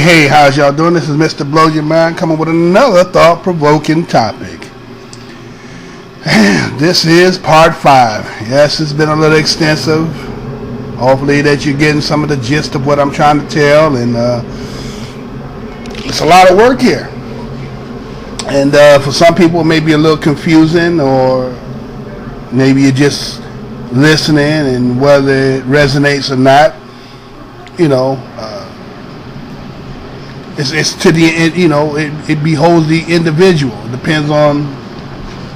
Hey, how's y'all doing? This is Mr. Blow Your Mind coming with another thought-provoking topic. This is part 5. Yes, it's been a little extensive. Hopefully that you're getting some of the gist of what I'm trying to tell, and it's a lot of work here. And for some people it may be a little confusing, or maybe you're just listening and whether it resonates or not, it's to the, it beholds the individual. It depends on,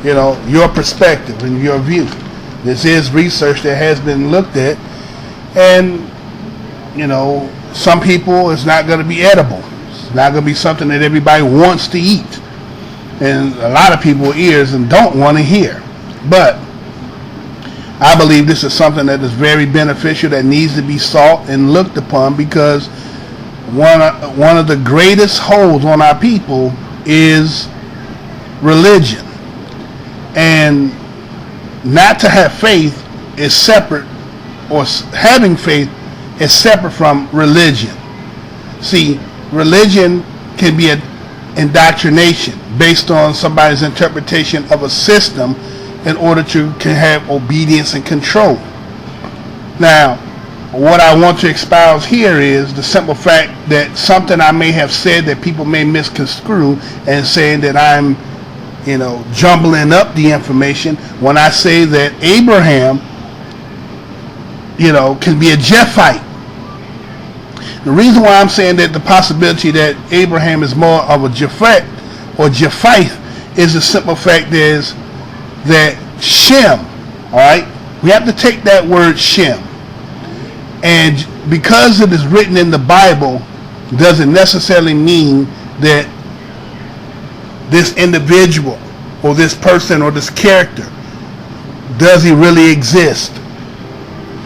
your perspective and your view. This is research that has been looked at, and, some people it's not going to be edible. It's not going to be something that everybody wants to eat. And a lot of people ears and don't want to hear. But I believe this is something that is very beneficial, that needs to be sought and looked upon, because one of the greatest holds on our people is religion. And not to have faith is separate, or having faith is separate from religion. See, religion can be an indoctrination based on somebody's interpretation of a system in order to can have obedience and control. Now, what I want to espouse here is the simple fact that something I may have said that people may misconstrue and saying that I'm, jumbling up the information when I say that Abraham, can be a Japhite. The reason why I'm saying that the possibility that Abraham is more of a Japhet or Japhite is the simple fact is that Shem, all right, we have to take that word Shem. And because it is written in the Bible, doesn't necessarily mean that this individual or this person or this character, does he really exist?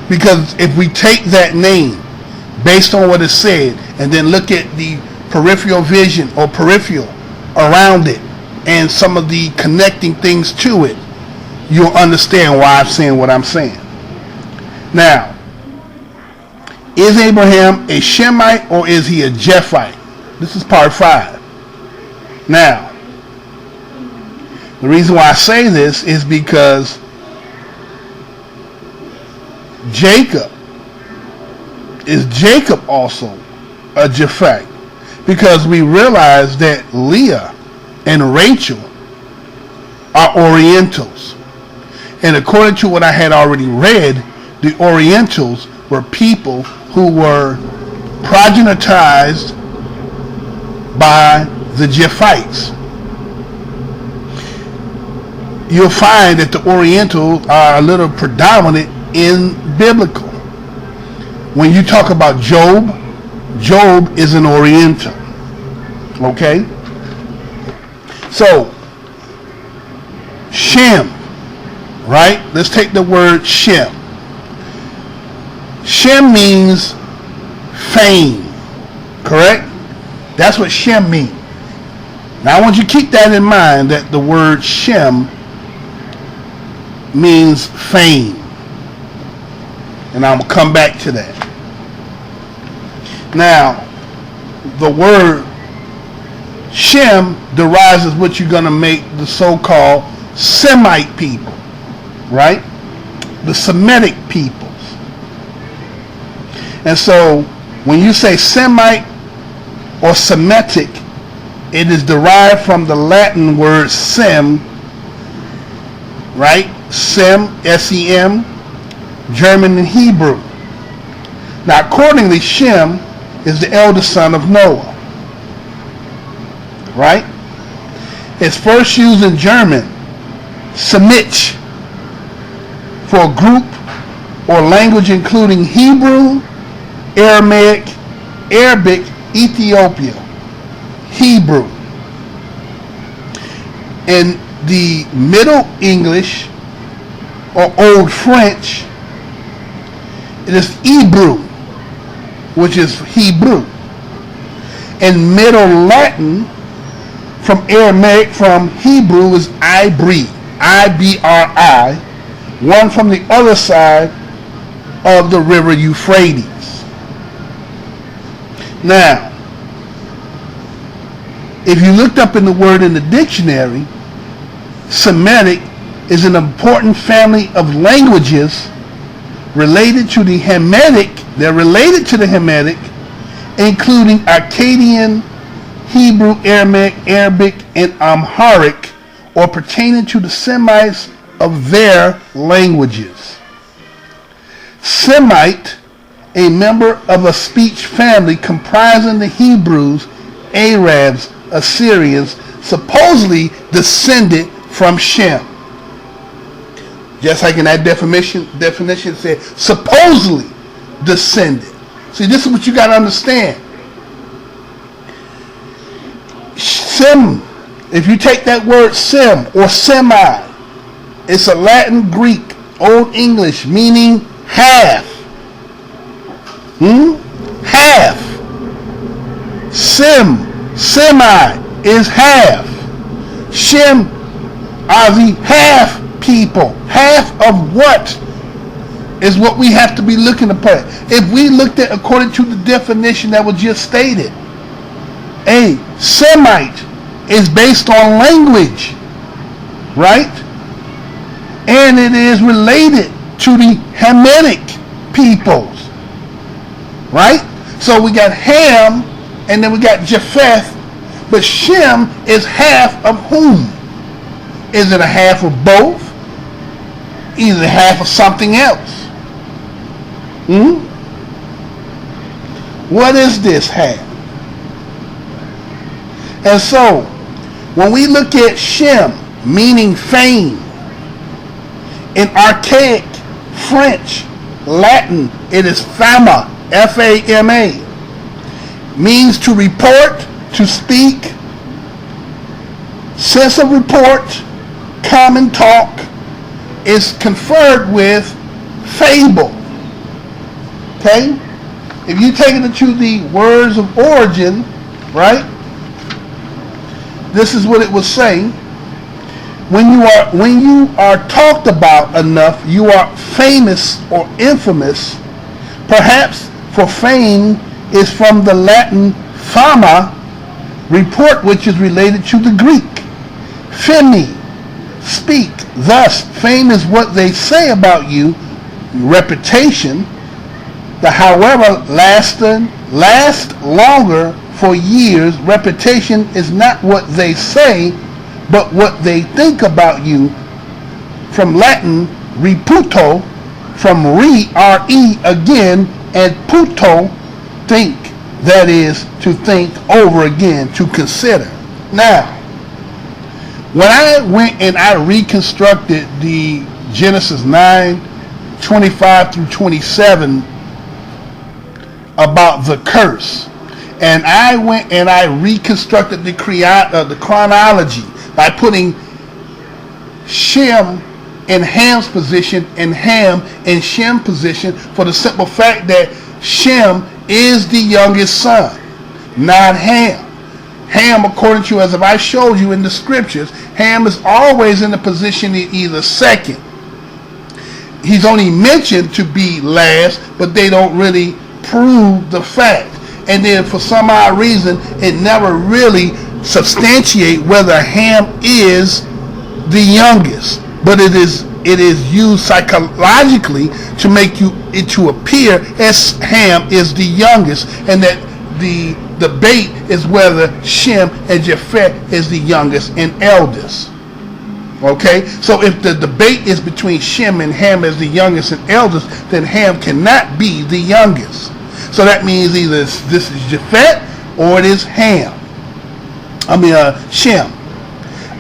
Because if we take that name based on what is said and then look at the peripheral vision or peripheral around it and some of the connecting things to it, you'll understand why I'm saying what I'm saying. Now, is Abraham a Shemite or is he a Japhite? This is part 5. Now, the reason why I say this is because is Jacob also a Japhite? Because we realize that Leah and Rachel are Orientals. And according to what I had already read, the Orientals were people who were progenitized by the Japhites. You'll find that the Orientals are a little predominant in biblical. When you talk about Job, Job is an Oriental. Okay? So, Shem, right? Let's take the word Shem. Shem means fame, correct? That's what Shem means. Now I want you to keep that in mind, that the word Shem means fame. And I'm going to come back to that. Now, the word Shem derives as what you're going to make the so-called Semite people, right? The Semitic peoples. And so, when you say Semite or Semitic, it is derived from the Latin word sem, right? Sem, S-E-M, German and Hebrew. Now, accordingly, Shem is the eldest son of Noah, right? It's first used in German, Semich, for a group or language including Hebrew, Aramaic, Arabic, Ethiopia, Hebrew. In the Middle English or Old French, it is Hebrew, which is Hebrew. In Middle Latin, from Aramaic, from Hebrew, is Ibri, I-B-R-I, one from the other side of the river Euphrates. Now, if you looked up in the word in the dictionary, Semitic is an important family of languages related to the Hamitic. They're related to the Hamitic, including Akkadian, Hebrew, Arabic, and Amharic, or pertaining to the Semites of their languages. Semite, a member of a speech family comprising the Hebrews, Arabs, Assyrians, supposedly descended from Shem. Just like in that definition said, supposedly descended. See, this is what you got to understand. Sem, if you take that word sem or semi, it's a Latin, Greek, Old English, meaning half. Half. Semi is half. Shem are the half people. Half of what is what we have to be looking at. If we looked at according to the definition that was just stated, a Semite is based on language, right? And it is related to the Hamitic peoples, right? So we got Ham, and then we got Japheth, but Shem is half of whom? Is it a half of both? Either half of something else. What is this half? And so, when we look at Shem, meaning fame, in archaic French, Latin, it is fama, F-A-M-A, means to report, to speak, sense of report, common talk, is conferred with fable. Okay? If you take it into the words of origin, right? This is what it was saying. When you are talked about enough, you are famous or infamous. Perhaps for fame is from the Latin fama, report, which is related to the Greek. Femi, speak. Thus, fame is what they say about you. Reputation, the however last longer for years. Reputation is not what they say, but what they think about you. From Latin, reputo, from re again, and puto, think. That is to think over again, to consider. Now, when I went and I reconstructed the Genesis 9:25 through 27 about the curse, and I went and I reconstructed the chronology by putting Shem in Ham's position and Ham in Shem's position, for the simple fact that Shem is the youngest son, not Ham. Ham, according to, as if I showed you in the scriptures, Ham is always in the position of either second. He's only mentioned to be last, but they don't really prove the fact. And then for some odd reason, it never really substantiate whether Ham is the youngest. But it is used psychologically to make it to appear as Ham is the youngest, and that the debate is whether Shem and Japheth is the youngest and eldest. Okay, so if the debate is between Shem and Ham as the youngest and eldest, then Ham cannot be the youngest. So that means either this is Japheth or it is Ham. Shem.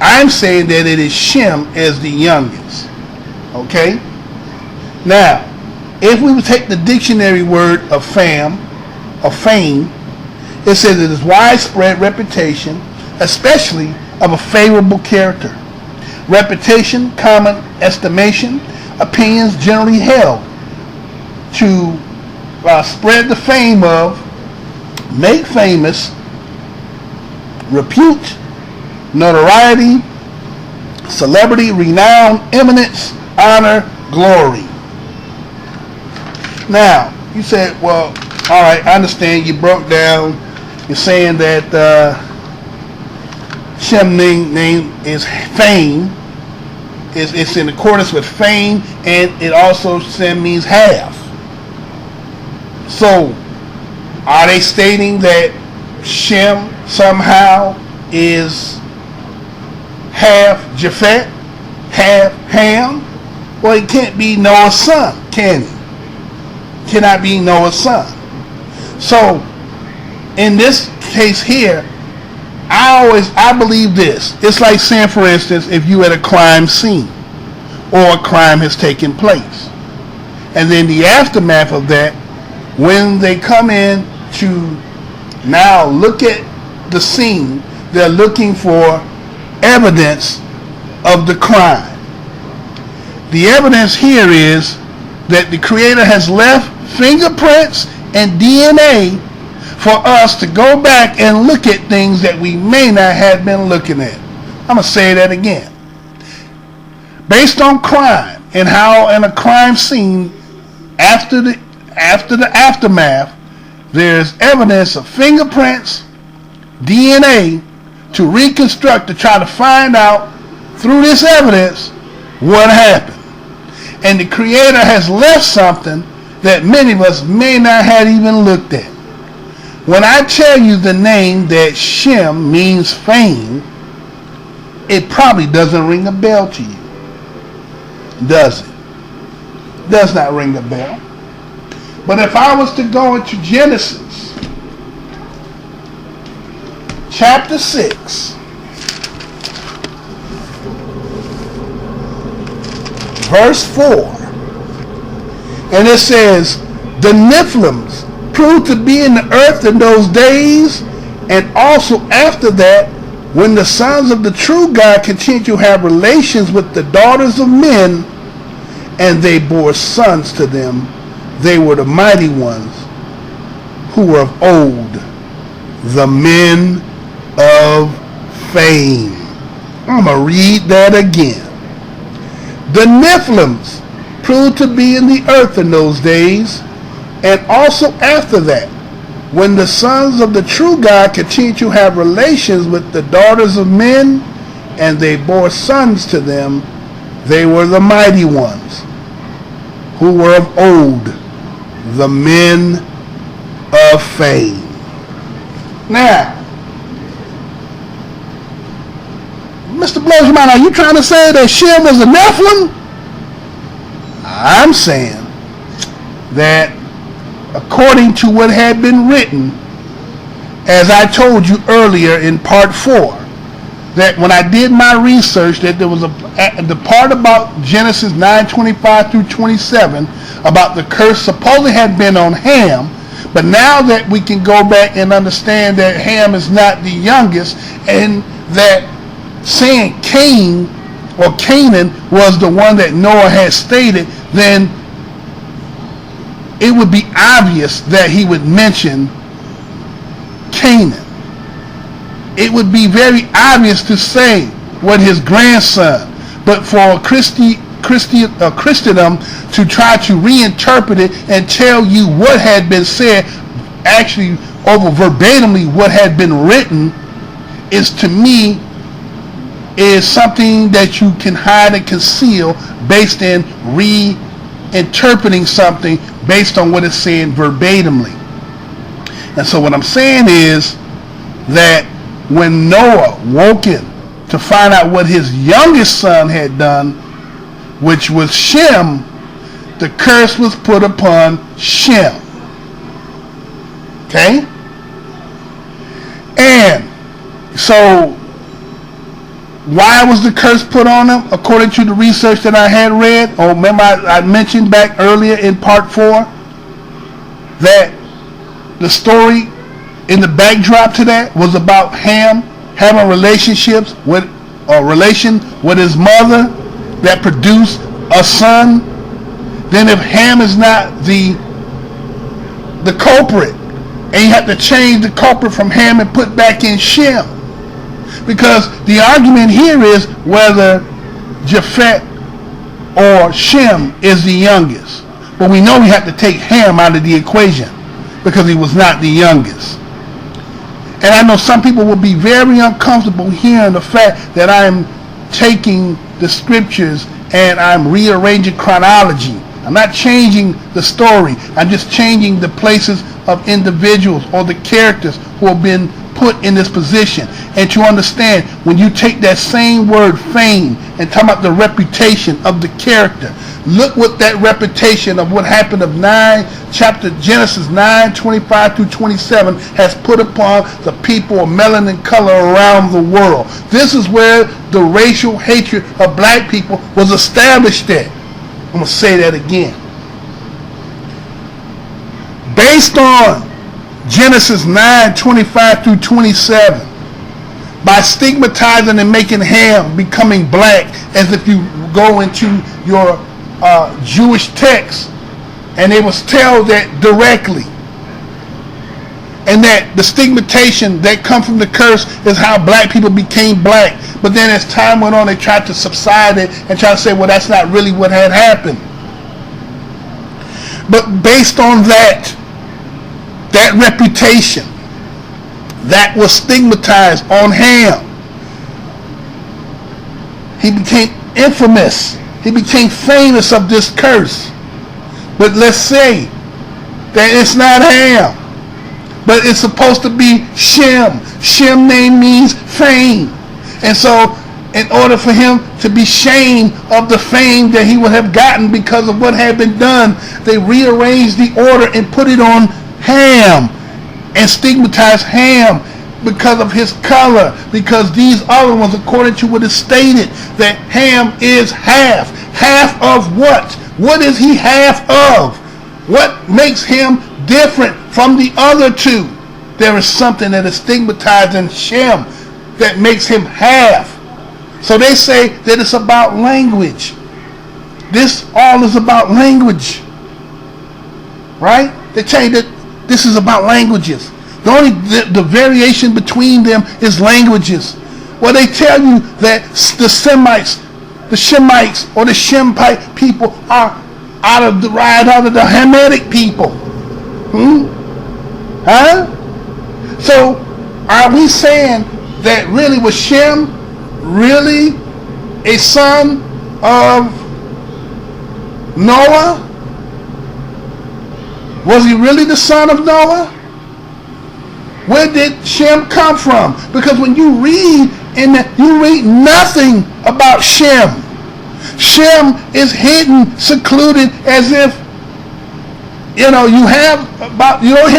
I'm saying that it is Shem as the youngest. Okay? Now, if we would take the dictionary word of fame, it says it is widespread reputation, especially of a favorable character. Reputation, common estimation, opinions generally held to spread the fame of, make famous, repute, notoriety, celebrity, renown, eminence, honor, glory. Now, you said, well, all right, I understand. You broke down. You're saying that Shem's name is Fame. It's in accordance with Fame, and it also means half. So, are they stating that Shem somehow is half Japheth, half Ham? Well, he can't be Noah's son, can he? Cannot be Noah's son. So, in this case here, I believe this. It's like saying, for instance, if you at a crime scene or a crime has taken place, and then the aftermath of that, when they come in to now look at the scene, they're looking for evidence of the crime. The evidence here is that the Creator has left fingerprints and DNA for us to go back and look at things that we may not have been looking at. I'm going to say that again. Based on crime and how in a crime scene, after the aftermath, there's evidence of fingerprints, DNA, to reconstruct, to try to find out through this evidence what happened. And the Creator has left something that many of us may not have even looked at. When I tell you the name that Shem means fame, it probably doesn't ring a bell to you. Does it? Does not ring a bell. But if I was to go into Genesis chapter 6, verse 4, and it says, the Nephilims proved to be in the earth in those days, and also after that, when the sons of the true God continued to have relations with the daughters of men, and they bore sons to them. They were the mighty ones who were of old, the men of fame. I'm going to read that again. The Nephilims proved to be in the earth in those days, and also after that, when the sons of the true God continued to have relations with the daughters of men, and they bore sons to them, they were the mighty ones who were of old, the men of fame. Now, MrBlowsurmind, are you trying to say that Shem is a Nephilim? I'm saying that according to what had been written, as I told you earlier in part 4, that when I did my research, that there was the part about Genesis 9:25 through 27 about the curse supposedly had been on Ham, but now that we can go back and understand that Ham is not the youngest, and that saying Cain or Canaan was the one that Noah had stated, then it would be obvious that he would mention Canaan. It would be very obvious to say what his grandson, but for Christendom to try to reinterpret it and tell you what had been said, actually over verbatimly what had been written, is to me is something that you can hide and conceal based in reinterpreting something based on what it's saying verbatimly. And so what I'm saying is that when Noah woke in to find out what his youngest son had done, which was Shem, the curse was put upon Shem. Okay? And so why was the curse put on him? According to the research that I had read, or remember I mentioned back earlier in part 4 that the story in the backdrop to that was about Ham having relationships with, or relation with his mother that produced a son. Then if Ham is not the culprit, and you have to change the culprit from Ham and put back in Shem, because the argument here is whether Japheth or Shem is the youngest. But we know we have to take Ham out of the equation because he was not the youngest. And I know some people will be very uncomfortable hearing the fact that I'm taking the scriptures and I'm rearranging chronology. I'm not changing the story. I'm just changing the places of individuals or the characters who have been put in this position. And to understand, when you take that same word fame and talk about the reputation of the character, look what that reputation of what happened of Genesis 9:25 through 27 has put upon the people of melanin color around the world. This is where the racial hatred of black people was established at. I'm going to say that again. Based on Genesis 9:25 through 27, by stigmatizing and making Ham becoming black, as if you go into your Jewish text and it was told that directly, and that the stigmatization that come from the curse is how black people became black. But then as time went on, they tried to subside it and try to say, well, that's not really what had happened. But based on that reputation that was stigmatized on Ham, he became infamous. He became famous of this curse. But let's say that it's not Ham, but it's supposed to be Shem. Shem name means fame. And so in order for him to be shamed of the fame that he would have gotten because of what had been done, they rearranged the order and put it on Ham and stigmatized Ham because of his color, because these other ones, according to what is stated, that Ham is half. Half of what? What is he half of? What makes him different from the other two? There is something that is stigmatized in Shem that makes him half. So they say that it's about language. This all is about language. Right? They tell you that this is about languages. The variation between them is languages. Well, they tell you that the Shemites or the Shemite people are out of the Hamitic people. Huh? So are we saying that really was Shem really a son of Noah? Was he really the son of Noah? Where did Shem come from? Because when you read you read nothing about Shem. Shem is hidden, secluded, as if you don't hear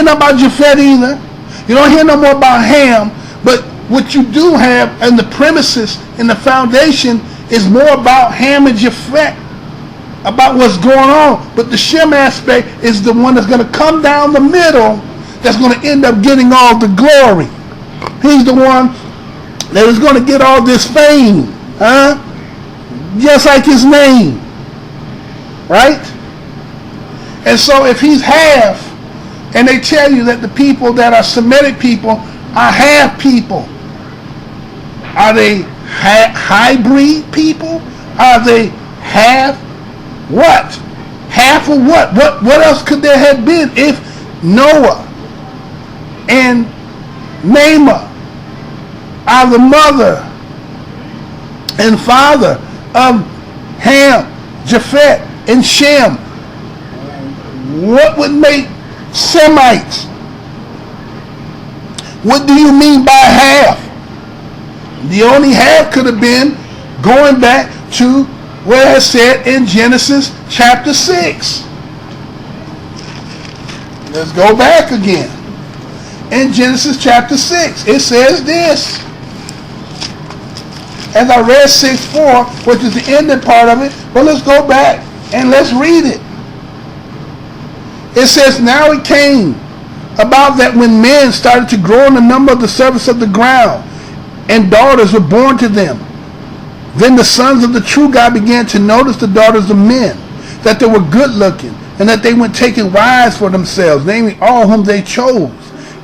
nothing about Japheth either. You don't hear no more about Ham. But what you do have in the premises, in the foundation, is more about Ham and Japheth, about what's going on. But the Shem aspect is the one that's going to come down the middle, that's going to end up getting all the glory. He's the one that is going to get all this fame, just like his name, right? And so if he's half, and they tell you that the people that are Semitic people are half people, are they hybrid people? Are they half what? Half of what? What else could there have been if Noah and Naamah are the mother and father of Ham, Japheth, and Shem? What would make Semites? What do you mean by half? The only half could have been going back to where it said in Genesis chapter 6. Let's go back again. In Genesis chapter 6, it says this. As I read 6:4, which is the ending part of it, but let's go back and let's read it. It says, now it came about that when men started to grow in the number of the surface of the ground, and daughters were born to them, then the sons of the true God began to notice the daughters of men, that they were good looking, and that they went taking wives for themselves, namely all whom they chose.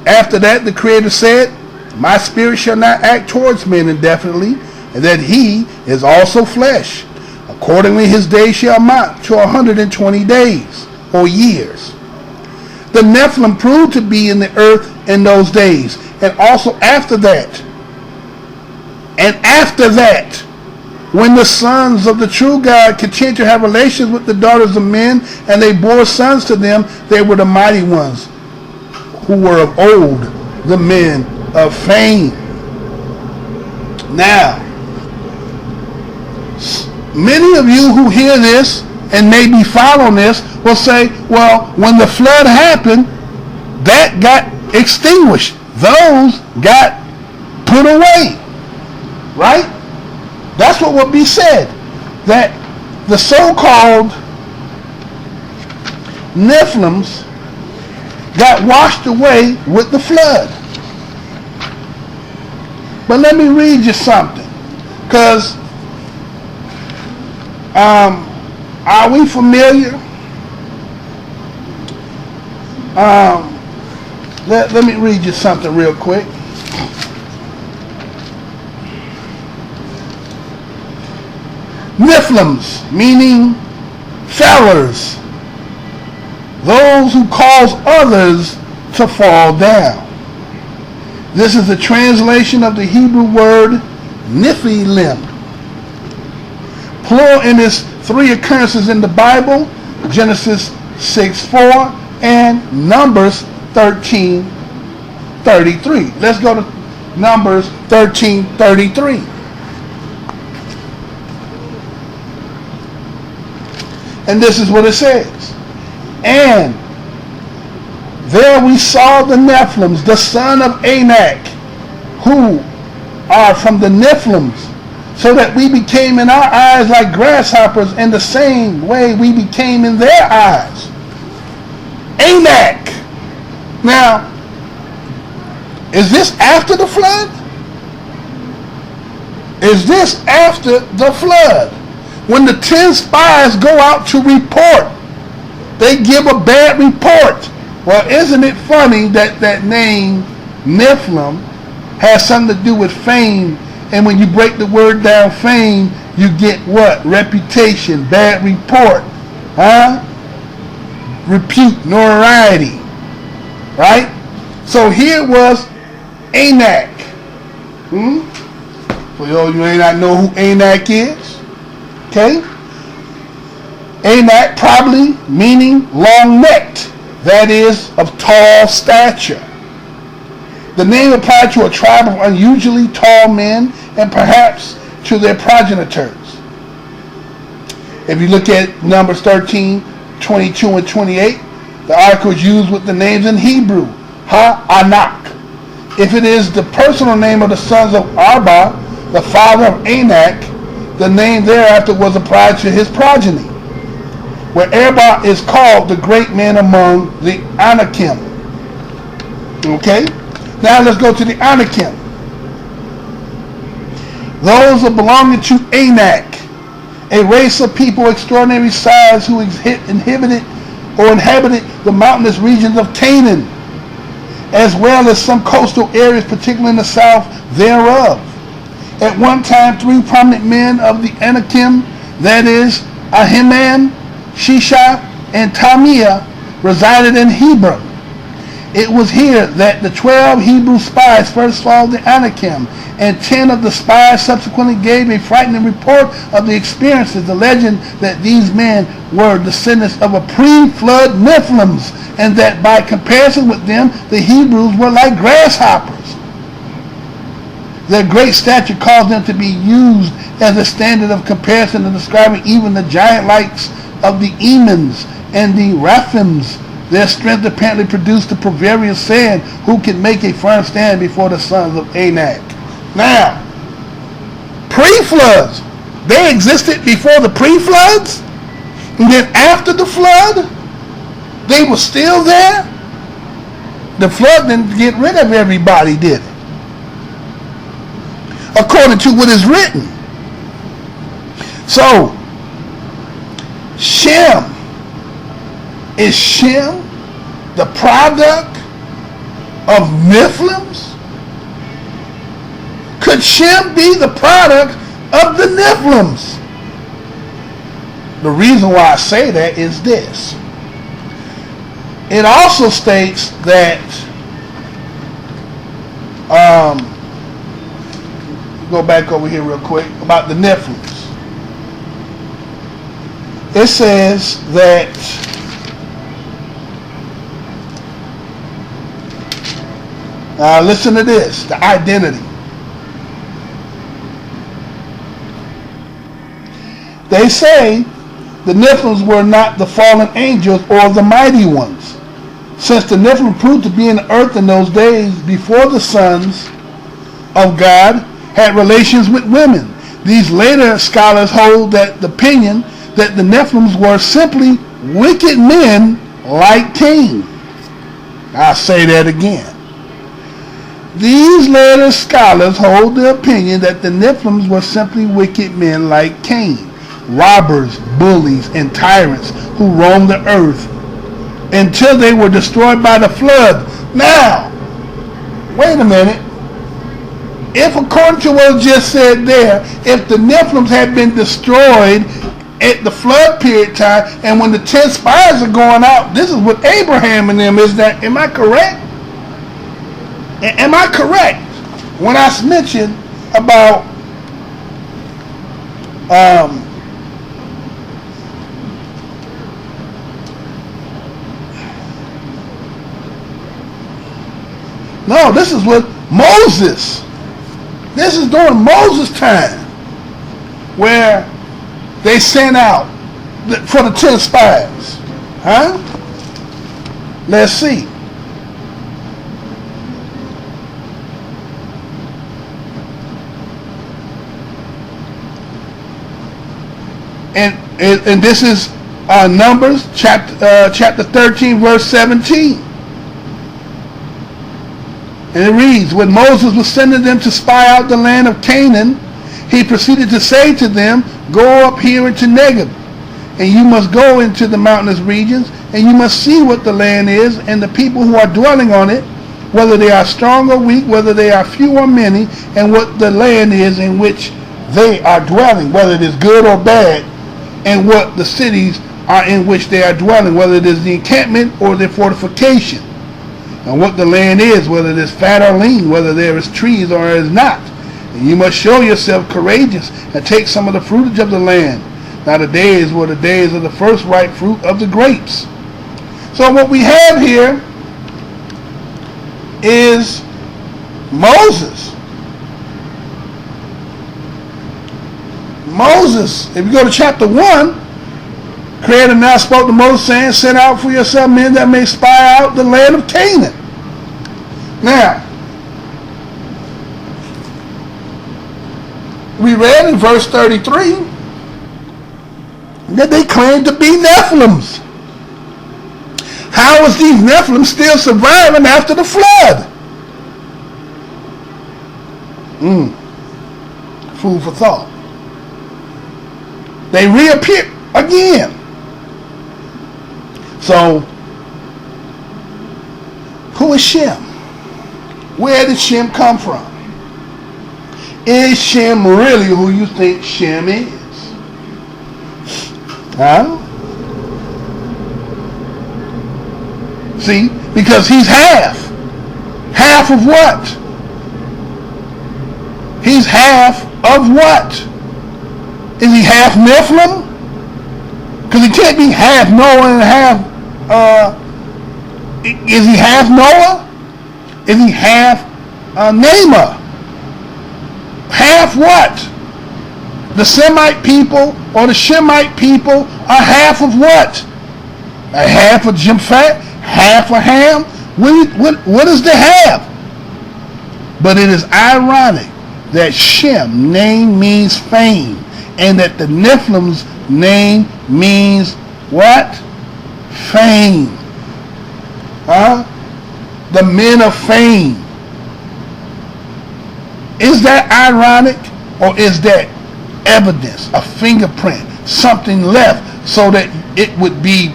After that, the Creator said, my spirit shall not act towards men indefinitely, and that he is also flesh. Accordingly, his days shall amount to 120 days, or years. The Nephilim proved to be in the earth in those days, and also after that. And after that, when the sons of the true God continued to have relations with the daughters of men, and they bore sons to them, they were the mighty ones who were of old, the men of fame. Now, many of you who hear this and maybe follow this will say, well, when the flood happened, that got extinguished. Those got put away. Right? That's what would be said. That the so-called Nephilims got washed away with the flood. But let me read you something. Because are we familiar? Let me read you something real quick. Nephilims, meaning fellers, those who cause others to fall down. This is a translation of the Hebrew word Nephilim. Plural in its 3 occurrences in the Bible, Genesis 6:4 and Numbers 13:33. Let's go to Numbers 13:33. And this is what it says. And there we saw the Nephilims, the son of Anak, who are from the Nephilims, so that we became in our eyes like grasshoppers, in the same way we became in their eyes. Anak. Now, is this after the flood? Is this after the flood? When the 10 spies go out to report, they give a bad report. Well, isn't it funny that that name, Nephilim, has something to do with fame? And when you break the word down, fame, you get what? Reputation, bad report, huh? Repute, notoriety, right? So here was Anak. For those of you who may not know who Anak is, okay? Anak probably meaning long-necked, that is, of tall stature. The name applied to a tribe of unusually tall men and perhaps to their progenitors. If you look at Numbers 13:22 and 28, the article is used with the names in Hebrew, Ha-Anak. If it is the personal name of the sons of Arba, the father of Anak, the name thereafter was applied to his progeny, where Arba is called the great man among the Anakim. Okay? Now let's go to the Anakim. Those are belonging to Anak, a race of people of extraordinary size who inhabited the mountainous regions of Canaan, as well as some coastal areas, particularly in the south thereof. At one time, 3 prominent men of the Anakim, that is, Ahiman, Shisha, and Tamiah, resided in Hebron. It was here that the 12 Hebrew spies first saw the Anakim, and 10 of the spies subsequently gave a frightening report of the experiences. The legend that these men were descendants of a pre-flood Nephilims, and that by comparison with them, the Hebrews were like grasshoppers. Their great stature caused them to be used as a standard of comparison in describing even the giant likes of the Emins and the Raphims. Their strength apparently produced the proverbial saying, who can make a firm stand before the sons of Anak? Now, pre-floods, they existed before the pre-floods, and then after the flood, they were still there. The flood didn't get rid of everybody, did it? According to what is written. So, Shem, is Shem the product of Nephilims? Could Shem be the product of the Nephilims? The reason why I say that is this. It also states that Go back over here real quick about the Nephilims. It says that listen to this, the identity. They say the Nephilims were not the fallen angels or the mighty ones, since the Nephilim proved to be in the earth in those days before the sons of God had relations with women. These later scholars hold that the opinion that the Nephilims were simply wicked men like Cain. I'll say that again. These later scholars hold the opinion that the Nephilims were simply wicked men like Cain, robbers, bullies, and tyrants who roamed the earth until they were destroyed by the flood. Now, wait a minute. If according to what was just said there, if the Nephilims had been destroyed at the flood period time, and when the 10 spies are going out, this is what Abraham and them is. That, am I correct? Am I correct when I mentioned about no, this is what Moses. This is during Moses' time, where they sent out for the 10 spies. Huh? Let's see. And this is Numbers chapter 13, verse 17. And it reads, when Moses was sending them to spy out the land of Canaan, he proceeded to say to them, go up here into Negeb, and you must go into the mountainous regions, and you must see what the land is, and the people who are dwelling on it, whether they are strong or weak, whether they are few or many, and what the land is in which they are dwelling, whether it is good or bad, and what the cities are in which they are dwelling, whether it is the encampment or the fortification, and what the land is, whether it is fat or lean, whether there is trees or is not. And you must show yourself courageous and take some of the fruitage of the land. Now the days were the days of the first ripe fruit of the grapes. So what we have here is Moses. Moses, if you go to chapter 1, Creator now spoke to Moses, saying, send out for yourself men that may spy out the land of Canaan. Now, we read in verse 33 that they claimed to be Nephilims. How is these Nephilims still surviving after the flood? Food for thought. They reappear again. So, who is Shem? Where did Shem come from? Is Shem really who you think Shem is? Huh? See, because he's half. Half of what? He's half of what? Is he half Nephilim? Because he can't be half Noah and half, is he half Noah? Is he half Namah? Half what? The Semite people or the Shemite people are half of what? A half of Japheth? Half of Ham? What is the half? But it is ironic that Shem name means fame, and that the Nephilim's name means what? Fame. Huh? The men of fame. Is that ironic, or is that evidence, a fingerprint, something left so that it would be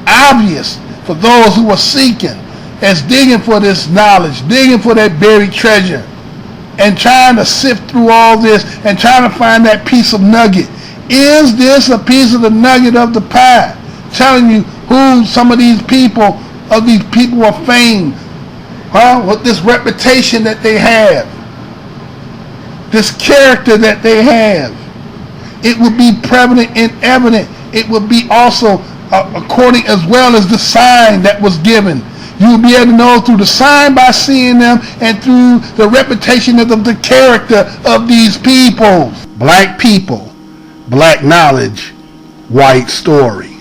obvious for those who are seeking, as digging for this knowledge, digging for that buried treasure, and trying to sift through all this and trying to find that piece of nugget? Is this a piece of the nugget of the pie, telling you who some of these people of fame With this reputation that they have, this character that they have, it would be prevalent and evident. It would be also according as well as the sign that was given. You will be able to know through the sign by seeing them and through the reputation of the character of these people. Black people, black knowledge, white story.